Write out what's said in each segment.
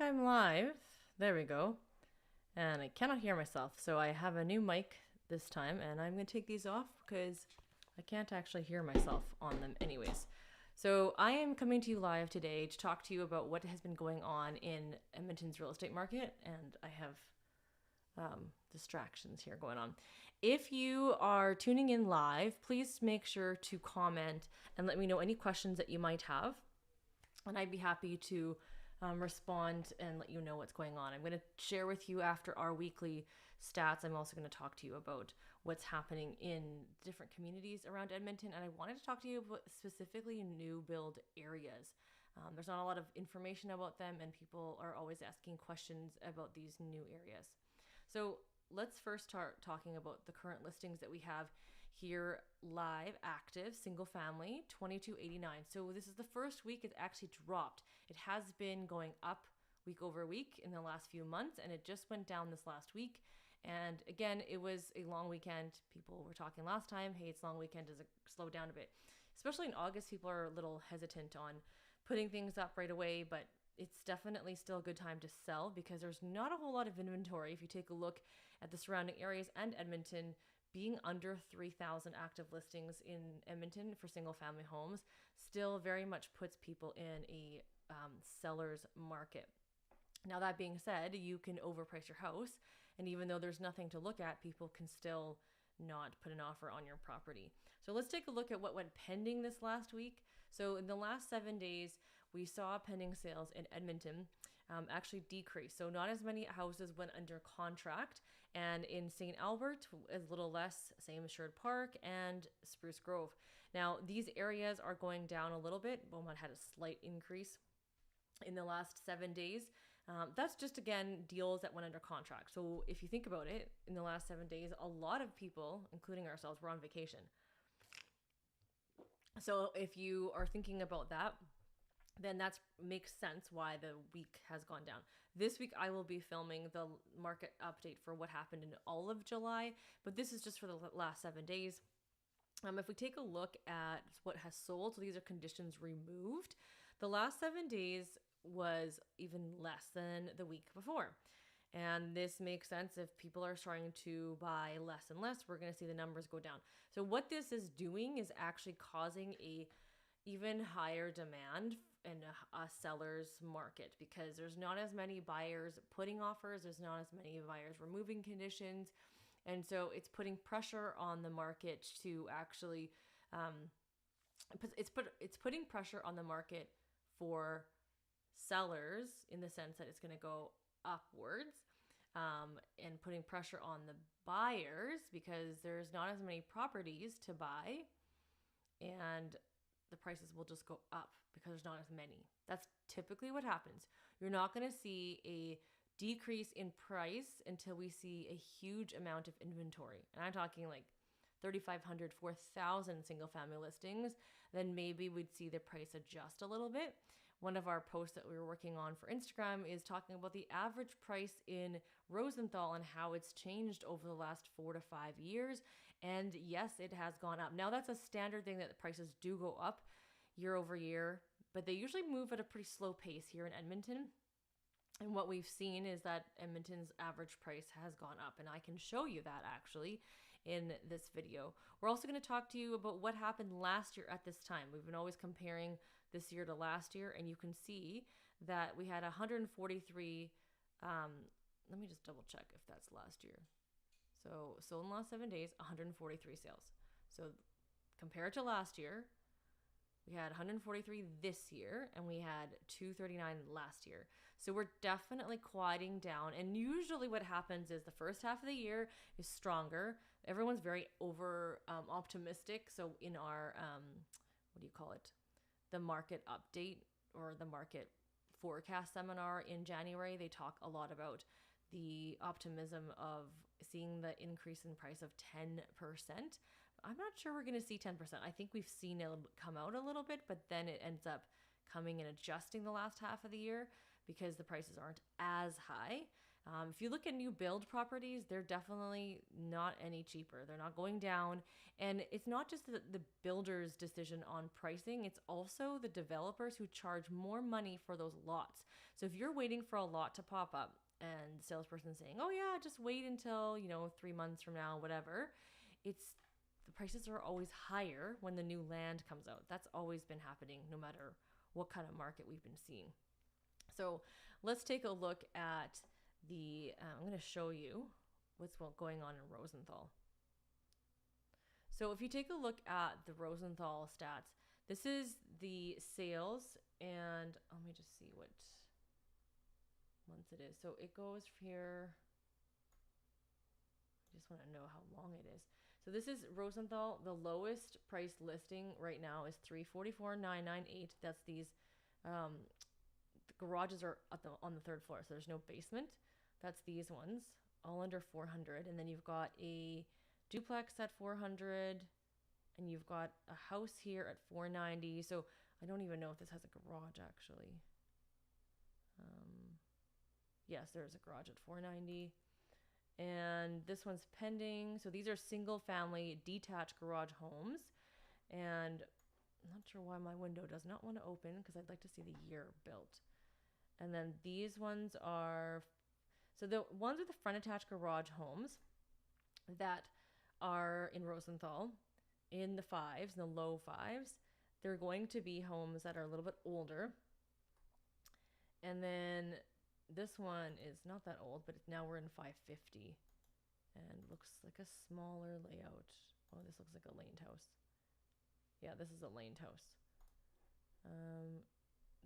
I'm live. There we go. And I cannot hear myself, so I have a new mic this time, and I'm going to take these off because I can't actually hear myself on them, anyways. So I am coming to you live today to talk to you about what has been going on in Edmonton's real estate market, and I have distractions here going on. If you are tuning in live, please make sure to comment and let me know any questions that you might have, and I'd be happy to respond and let you know what's going on. I'm going to share with you after our weekly stats. I'm also going to talk to you about what's happening in different communities around Edmonton, and I wanted to talk to you about specifically new build areas. There's not a lot of information about them, and people are always asking questions about these new areas. So let's first start talking about the current listings that we have here live, active, single family, 2289. So this is the first week it actually dropped. It has been going up week over week in the last few months, and it just went down this last week. And again, it was a long weekend. People were talking last time, hey, it's long weekend, does it slow down a bit? Especially in August, people are a little hesitant on putting things up right away, but it's definitely still a good time to sell because there's not a whole lot of inventory. If you take a look at the surrounding areas and Edmonton, being under 3,000 active listings in Edmonton for single family homes still very much puts people in a seller's market. Now, that being said, you can overprice your house, and even though there's nothing to look at, people can still not put an offer on your property. So let's take a look at what went pending this last week. So in the last 7 days, we saw pending sales in Edmonton actually decrease. So not as many houses went under contract, and in St. Albert, a little less, same as Sherwood Park and Spruce Grove. Now, these areas are going down a little bit. Beaumont had a slight increase in the last 7 days. That's just, again, deals that went under contract. So if you think about it, in the last 7 days, a lot of people, including ourselves, were on vacation. So if you are thinking about that, then that makes sense why the week has gone down. This week, I will be filming the market update for what happened in all of July, but this is just for the last 7 days. If we take a look at what has sold, so these are conditions removed, the last 7 days was even less than the week before. And this makes sense. If people are starting to buy less and less, we're going to see the numbers go down. So what this is doing is actually causing a even higher demand in a seller's market because there's not as many buyers putting offers, there's not as many buyers removing conditions, and so it's putting pressure on the market to actually it's putting pressure on the market for sellers in the sense that it's going to go upwards, and putting pressure on the buyers because there's not as many properties to buy, and the prices will just go up because there's not as many. That's typically what happens. You're not going to see a decrease in price until we see a huge amount of inventory. And I'm talking like 3,500, 4,000 single family listings. Then maybe we'd see the price adjust a little bit. One of our posts that we were working on for Instagram is talking about the average price in Rosenthal and how it's changed over the last 4 to 5 years. And yes, it has gone up. Now, that's a standard thing that the prices do go up year over year, but they usually move at a pretty slow pace here in Edmonton. And what we've seen is that Edmonton's average price has gone up, and I can show you that actually in this video. We're also going to talk to you about what happened last year at this time. We've been always comparing this year to last year, and you can see that we had 143. Let me just double check if that's last year. So in the last 7 days, 143 sales. So compared to last year, we had 143 this year, and we had 239 last year. So we're definitely quieting down. And usually what happens is the first half of the year is stronger. Everyone's very over optimistic. So in our, what do you call it? The market update or the market forecast seminar in January, they talk a lot about the optimism of seeing the increase in price of 10%. I'm not sure we're going to see 10%. I think we've seen it come out a little bit, but then it ends up coming and adjusting the last half of the year. because the prices aren't as high. If you look at new build properties, they're definitely not any cheaper. They're not going down. And it's not just the builder's decision on pricing, it's also the developers who charge more money for those lots. So if you're waiting for a lot to pop up and the salesperson saying, oh yeah, just wait until, 3 months from now, whatever, it's the prices are always higher when the new land comes out. That's always been happening no matter what kind of market we've been seeing. So let's take a look at I'm going to show you what's going on in Rosenthal. So if you take a look at the Rosenthal stats, this is the sales, and let me just see what months it is. So it goes here. I just want to know how long it is. So this is Rosenthal. The lowest price listing right now is $344,998. That's these. The garages are on the third floor, so there's no basement. That's these ones, all under 400. And then you've got a duplex at 400, and you've got a house here at 490. So I don't even know if this has a garage actually. Yes, there's a garage at 490. And this one's pending. So these are single family detached garage homes. And I'm not sure why my window does not want to open, because I'd like to see the year built. And then these ones are, so the ones with the front attached garage homes that are in Rosenthal in the fives, in the low fives, they're going to be homes that are a little bit older. And then this one is not that old, but now we're in 550 and looks like a smaller layout. Oh, this looks like a laned house. Yeah, this is a laned house.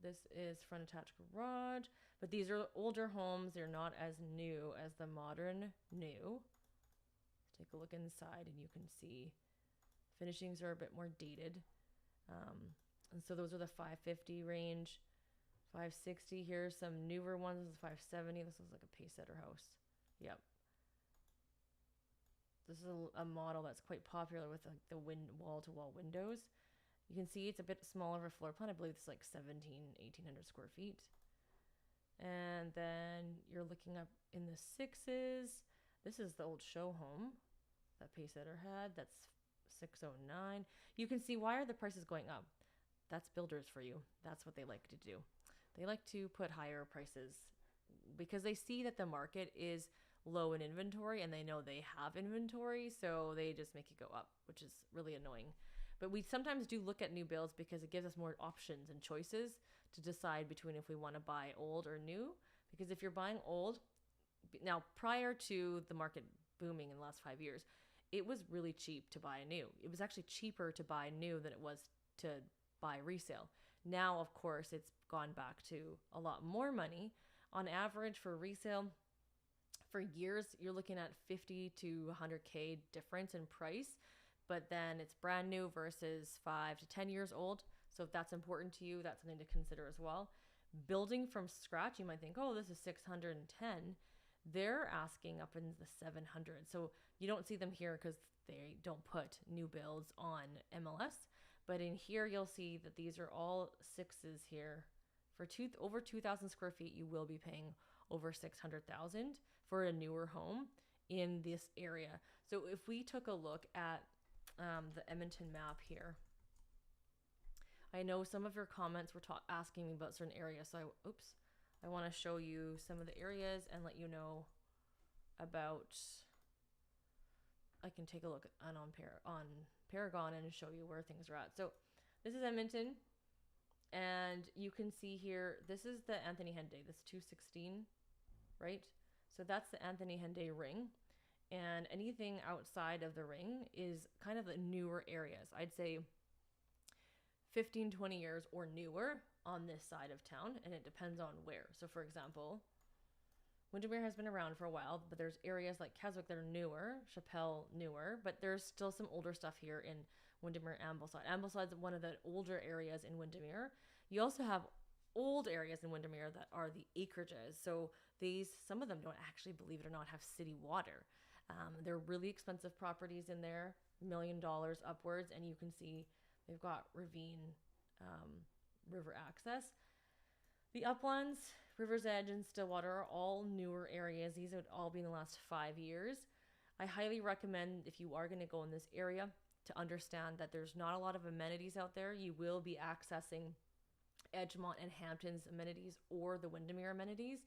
This is front attached garage, but these are older homes. They're not as new as the modern new. Let's take a look inside and you can see finishings are a bit more dated. And so those are the 550 range. 560, here's some newer ones. This is 570. This looks like a Paysetter house. Yep. This is a model that's quite popular with like the wall-to-wall windows. You can see it's a bit smaller of a floor plan. I believe it's like 1,800 square feet. And then you're looking up in the sixes. This is the old show home that Paysetter had. That's 609. You can see, why are the prices going up? That's builders for you. That's what they like to do. They like to put higher prices because they see that the market is low in inventory and they know they have inventory, so they just make it go up, which is really annoying. But we sometimes do look at new builds because it gives us more options and choices to decide between if we want to buy old or new. Because if you're buying old, now prior to the market booming in the last 5 years, it was really cheap to buy new. It was actually cheaper to buy new than it was to buy resale. Now, of course, it's gone back to a lot more money. On average for resale, for years, you're looking at 50 to 100K difference in price, but then it's brand new versus 5 to 10 years old. So if that's important to you, that's something to consider as well. Building from scratch, you might think, oh, this is 610. They're asking up in the 700. So you don't see them here because they don't put new builds on MLS. But in here, you'll see that these are all sixes here. For over 2,000 square feet, you will be paying over 600,000 for a newer home in this area. So if we took a look at the Edmonton map here, I know some of your comments were asking me about certain areas. So I want to show you some of the areas and let you know about. I can take a look on Paragon and show you where things are at. So this is Edmonton, and you can see here, this is the Anthony Henday, this 216, right? So that's the Anthony Henday ring, and anything outside of the ring is kind of the newer areas. I'd say 15, 20 years or newer on this side of town, and it depends on where. So for example, Windermere has been around for a while, but there's areas like Keswick that are newer, Chappelle newer, but there's still some older stuff here in Windermere, Ambleside. Ambleside's one of the older areas in Windermere. You also have old areas in Windermere that are the acreages. So some of them don't actually, believe it or not, have city water. They're really expensive properties in there, $1 million upwards, and you can see they've got ravine river access. The uplands, River's Edge and Stillwater are all newer areas. These would all be in the last 5 years. I highly recommend, if you are going to go in this area, to understand that there's not a lot of amenities out there. You will be accessing Edgemont and Hampton's amenities or the Windermere amenities,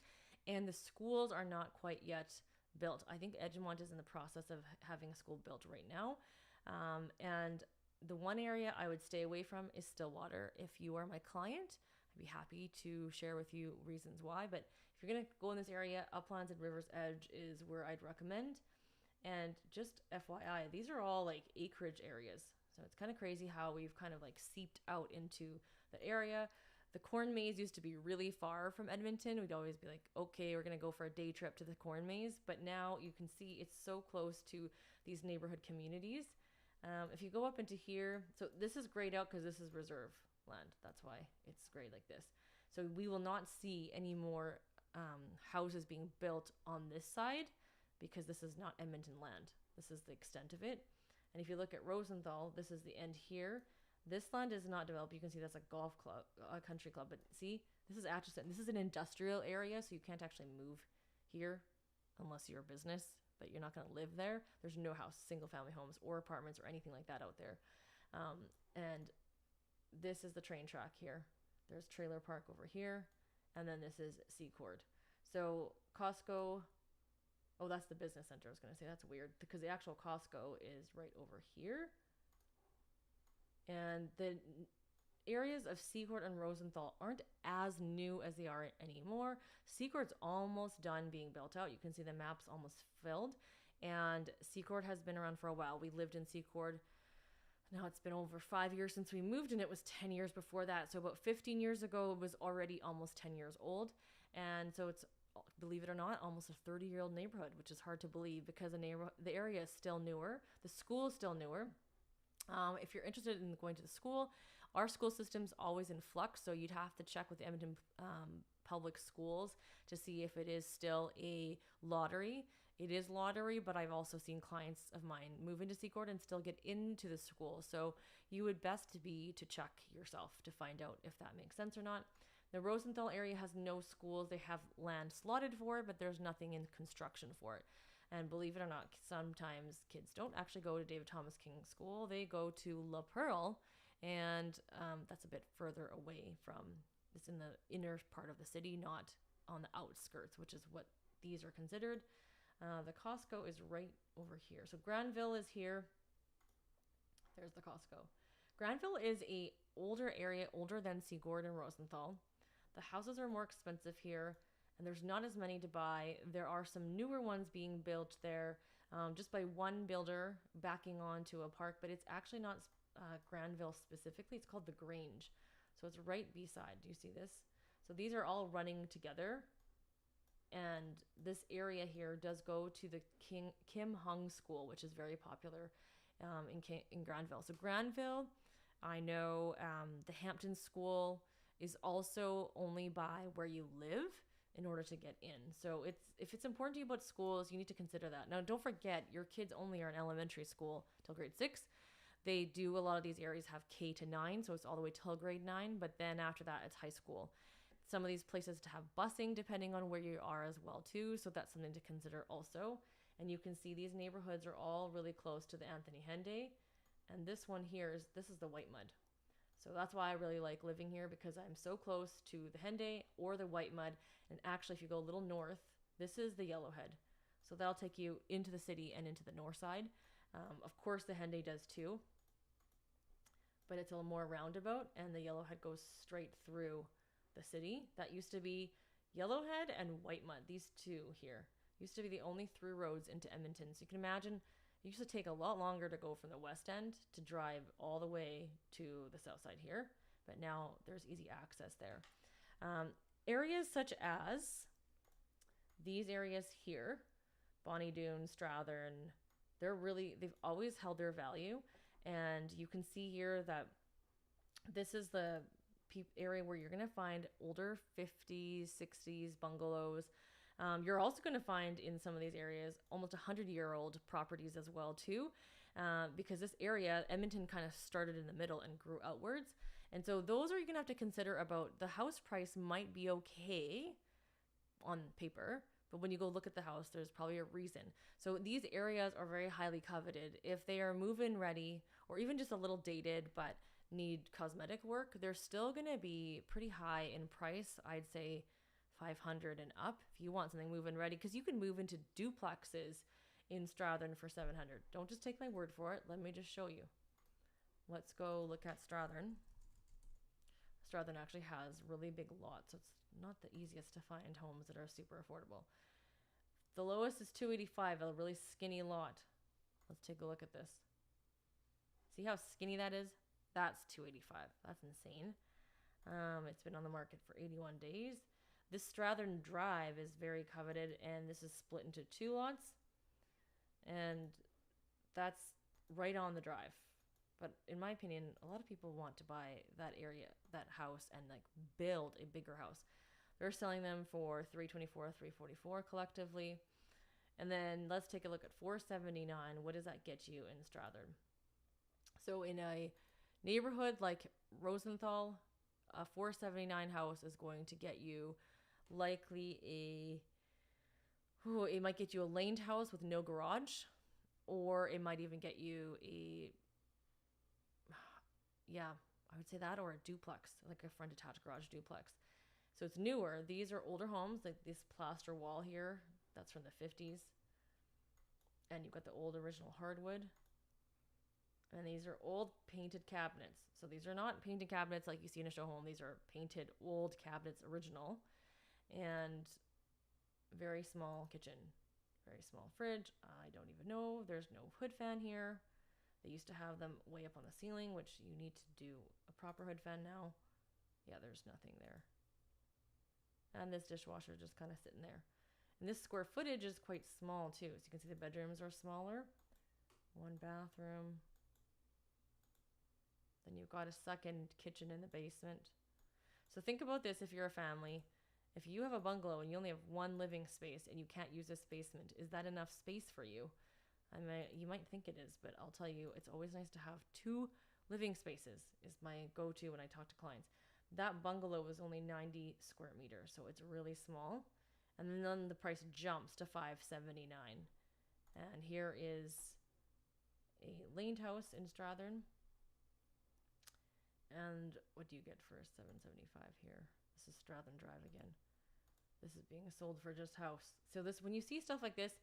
and the schools are not quite yet built. I think Edgemont is in the process of having a school built right now. And the one area I would stay away from is Stillwater. If you are my client, I'd be happy to share with you reasons why. But if you're going to go in this area, Uplands and River's Edge is where I'd recommend. And just FYI, these are all like acreage areas. So it's kind of crazy how we've kind of like seeped out into the area. The corn maze used to be really far from Edmonton. We'd always be like, okay, we're going to go for a day trip to the corn maze. But now you can see it's so close to these neighborhood communities. If you go up into here, so this is grayed out because this is reserve land. That's why it's grayed like this. So we will not see any more houses being built on this side because this is not Edmonton land. This is the extent of it. And if you look at Rosenthal, this is the end here. This land is not developed. You can see that's a golf club, a country club. But see, this is Atchison. This is an industrial area, so you can't actually move here unless you're a business, but you're not going to live there. There's no house, single family homes or apartments or anything like that out there. And this is the train track here. There's trailer park over here. And then this is Secord. So Costco, oh, that's the business center. I was going to say that's weird because the actual Costco is right over here. And the areas of Secord and Rosenthal aren't as new as they are anymore. Secord's almost done being built out. You can see the map's almost filled. And Secord has been around for a while. We lived in Secord. Now it's been over 5 years since we moved, and it was 10 years before that. So about 15 years ago, it was already almost 10 years old. And so it's, believe it or not, almost a 30-year-old neighborhood, which is hard to believe because the area is still newer. The school is still newer. If you're interested in going to the school, our school system's always in flux, so you'd have to check with the Edmonton Public Schools to see if it is still a lottery. It is lottery, but I've also seen clients of mine move into Secord and still get into the school. So you would best be to check yourself to find out if that makes sense or not. The Rosenthal area has no schools. They have land slotted for it, but there's nothing in construction for it. And believe it or not, sometimes kids don't actually go to David Thomas King School. They go to La Pearl, and that's a bit further away from, it's in the inner part of the city, not on the outskirts, which is what these are considered. The Costco is right over here. So Granville is here. There's the Costco. Granville is a older area, older than Secord and Rosenthal. The houses are more expensive here, and there's not as many to buy. There are some newer ones being built there just by one builder backing onto a park, but it's actually not Granville specifically. It's called the Grange. So it's right beside. Do you see this? So these are all running together. And this area here does go to the Kim Hung School, which is very popular in Granville. So Granville, I know the Hampton School is also only by where you live in order to get in. So if it's important to you about schools, you need to consider that. Now, don't forget, your kids only are in elementary school till grade 6. They do, a lot of these areas have K to 9, so it's all the way till grade 9, but then after that, it's high school. Some of these places to have busing depending on where you are as well too, so that's something to consider also. And you can see these neighborhoods are all really close to the Anthony Henday, and this one here this is the White Mud. So that's why I really like living here, because I'm so close to the Henday or the White Mud. And actually, if you go a little north, this is the Yellowhead. So that'll take you into the city and into the north side. Of course, the Henday does too, but it's a little more roundabout, and the Yellowhead goes straight through the city. That used to be Yellowhead and White Mud. These two here used to be the only through roads into Edmonton. So you can imagine it used to take a lot longer to go from the west end to drive all the way to the south side here, but now there's easy access there. Areas such as these areas here, Bonnie Doon, Strathern, they've always held their value. And you can see here that this is the area where you're going to find older 50s, 60s bungalows. You're also going to find in some of these areas almost 100-year-old properties as well too, because this area, Edmonton, kind of started in the middle and grew outwards. And so those are you going to have to consider about. The house price might be okay, on paper. But when you go look at the house, there's probably a reason. So these areas are very highly coveted. If they are move-in ready or even just a little dated but need cosmetic work, they're still going to be pretty high in price. I'd say 500 and up if you want something move-in ready, because you can move into duplexes in Strathern for 700. Don't just take my word for it. Let me just show you. Let's go look at Strathern. Strathern actually has really big lots, so it's not the easiest to find homes that are super affordable. The lowest is 285, a really skinny lot. Let's take a look at this. See how skinny that is? That's 285. That's insane. It's been on the market for 81 days. This Strathern Drive is very coveted, and this is split into 2 lots. And that's right on the drive. But in my opinion, a lot of people want to buy that area, that house, and like build a bigger house. They're selling them for $324, $344 collectively. And then let's take a look at $479. What does that get you in Strathern? So in a neighborhood like Rosenthal, a $479 house is going to get you likely it might get you a laned house with no garage, or it might even get you I would say that, or a duplex, like a front attached garage duplex. So it's newer. These are older homes, like this plaster wall here, that's from the 50s. And you've got the old original hardwood. And these are old painted cabinets. So these are not painted cabinets like you see in a show home. These are painted old cabinets, original. And very small kitchen, very small fridge. I don't even know. There's no hood fan here. They used to have them way up on the ceiling, which you need to do a proper hood fan now. Yeah, there's nothing there. And this dishwasher just kind of sitting there. And this square footage is quite small too. So you can see the bedrooms are smaller. 1 bathroom. Then you've got a second kitchen in the basement. So think about this if you're a family. If you have a bungalow and you only have 1 living space and you can't use this basement, is that enough space for you? You might think it is, but I'll tell you, it's always nice to have 2 living spaces is my go-to when I talk to clients. That bungalow was only 90 square meters, so it's really small. And then the price jumps to $579. And here is a laned house in Strathern. And what do you get for $775 here? This is Strathern Drive again. This is being sold for just house. So this, when you see stuff like this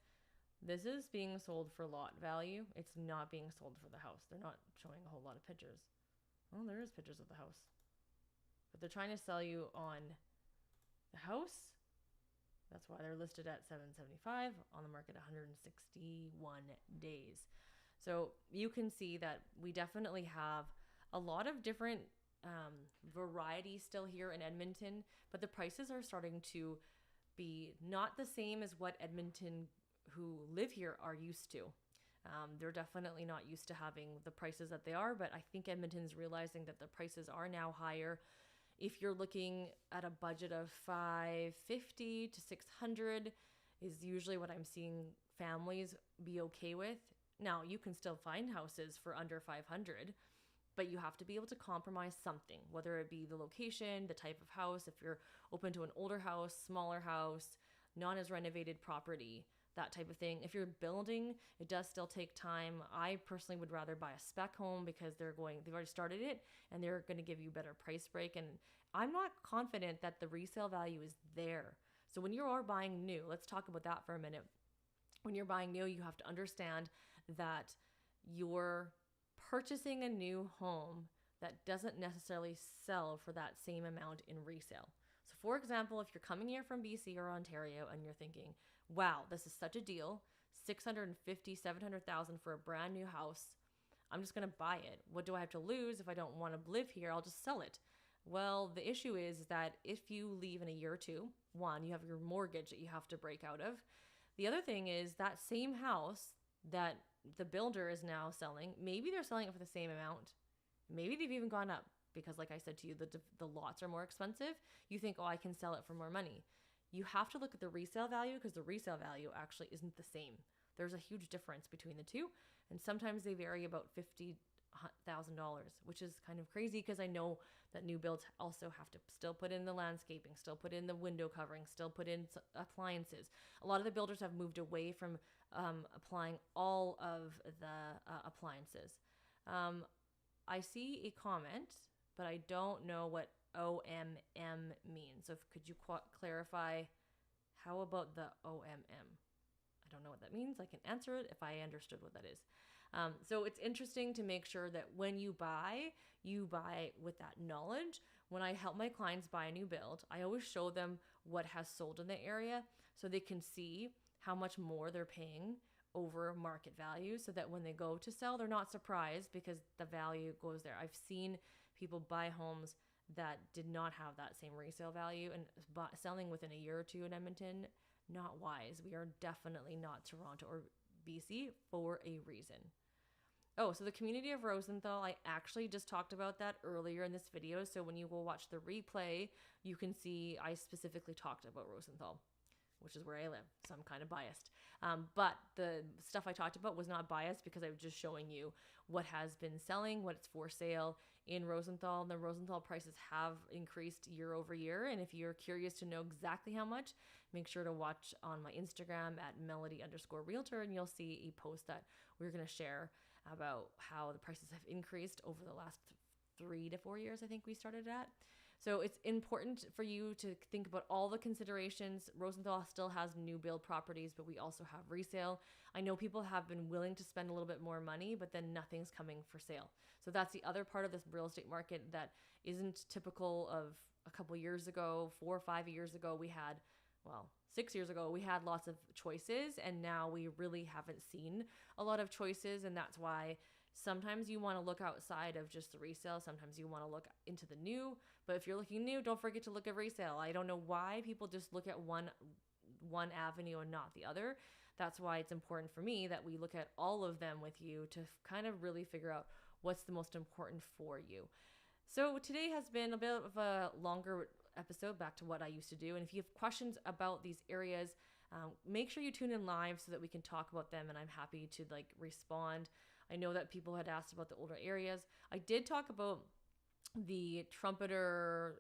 is being sold for lot value. It's not being sold for the house. They're not showing a whole lot of pictures. Oh, there is pictures of the house. But they're trying to sell you on the house. That's why they're listed at $775, on the market 161 days. So you can see that we definitely have a lot of different variety still here in Edmonton, but the prices are starting to be not the same as what Edmonton who live here are used to. They're definitely not used to having the prices that they are, but I think Edmonton's realizing that the prices are now higher. If you're looking at a budget of $550 to $600 is usually what I'm seeing families be okay with. Now, you can still find houses for under $500, but you have to be able to compromise something, whether it be the location, the type of house, if you're open to an older house, smaller house, not as renovated property, that type of thing. If you're building, it does still take time. I personally would rather buy a spec home because they've already started it and they're going to give you a better price break. And I'm not confident that the resale value is there. So when you are buying new, let's talk about that for a minute. When you're buying new, you have to understand that you're purchasing a new home that doesn't necessarily sell for that same amount in resale. So for example, if you're coming here from BC or Ontario and you're thinking, wow, this is such a deal, $650,000, $700,000 for a brand new house, I'm just going to buy it. What do I have to lose if I don't want to live here? I'll just sell it. Well, the issue is that if you leave in a year or two, one, you have your mortgage that you have to break out of. The other thing is that same house that the builder is now selling, maybe they're selling it for the same amount. Maybe they've even gone up because, like I said to you, the lots are more expensive. You think, oh, I can sell it for more money. You have to look at the resale value because the resale value actually isn't the same. There's a huge difference between the two. And sometimes they vary about 50 $1,000, which is kind of crazy because I know that new builds also have to still put in the landscaping, still put in the window covering, still put in appliances. A lot of the builders have moved away from applying all of the appliances. I see a comment, but I don't know what OMM means. So could you clarify, how about the OMM? I don't know what that means. I can answer it if I understood what that is. So it's interesting to make sure that when you buy with that knowledge. When I help my clients buy a new build, I always show them what has sold in the area so they can see how much more they're paying over market value, so that when they go to sell, they're not surprised because the value goes there. I've seen people buy homes that did not have that same resale value and selling within a year or two in Edmonton. Not wise. We are definitely not Toronto or BC for a reason. Oh, so the community of Rosenthal, I actually just talked about that earlier in this video. So when you go watch the replay, you can see I specifically talked about Rosenthal, which is where I live. So I'm kind of biased. But the stuff I talked about was not biased because I was just showing you what has been selling, what's for sale in Rosenthal. The Rosenthal prices have increased year over year. And if you're curious to know exactly how much, make sure to watch on my Instagram at melody_realtor, and you'll see a post that we're going to share about how the prices have increased over the last 3 to 4 years, I think we started at. So it's important for you to think about all the considerations. Rosenthal still has new build properties, but we also have resale. I know people have been willing to spend a little bit more money, but then nothing's coming for sale. So that's the other part of this real estate market that isn't typical of a couple years ago. 4 or 5 years ago, we had, 6 years ago, we had lots of choices, and now we really haven't seen a lot of choices. And that's why sometimes you want to look outside of just the resale. Sometimes you want to look into the new. But if you're looking new, don't forget to look at resale. I don't know why people just look at one avenue and not the other. That's why it's important for me that we look at all of them with you to kind of really figure out what's the most important for you. So today has been a bit of a longer episode back to what I used to do. And if you have questions about these areas, make sure you tune in live so that we can talk about them, and I'm happy to respond. I know that people had asked about the older areas. I did talk about the Trumpeter,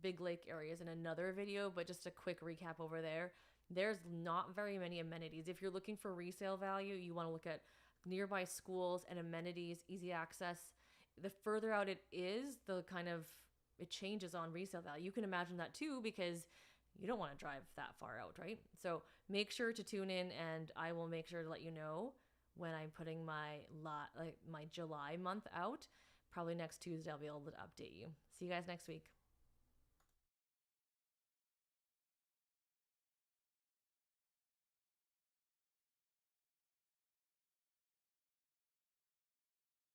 Big Lake areas in another video, but just a quick recap over there. There's not very many amenities. If you're looking for resale value, you want to look at nearby schools and amenities, easy access. The further out it is, it changes on resale value. You can imagine that too, because you don't want to drive that far out, right? So make sure to tune in, and I will make sure to let you know when I'm putting my July month out. Probably next Tuesday, I'll be able to update you. See you guys next week.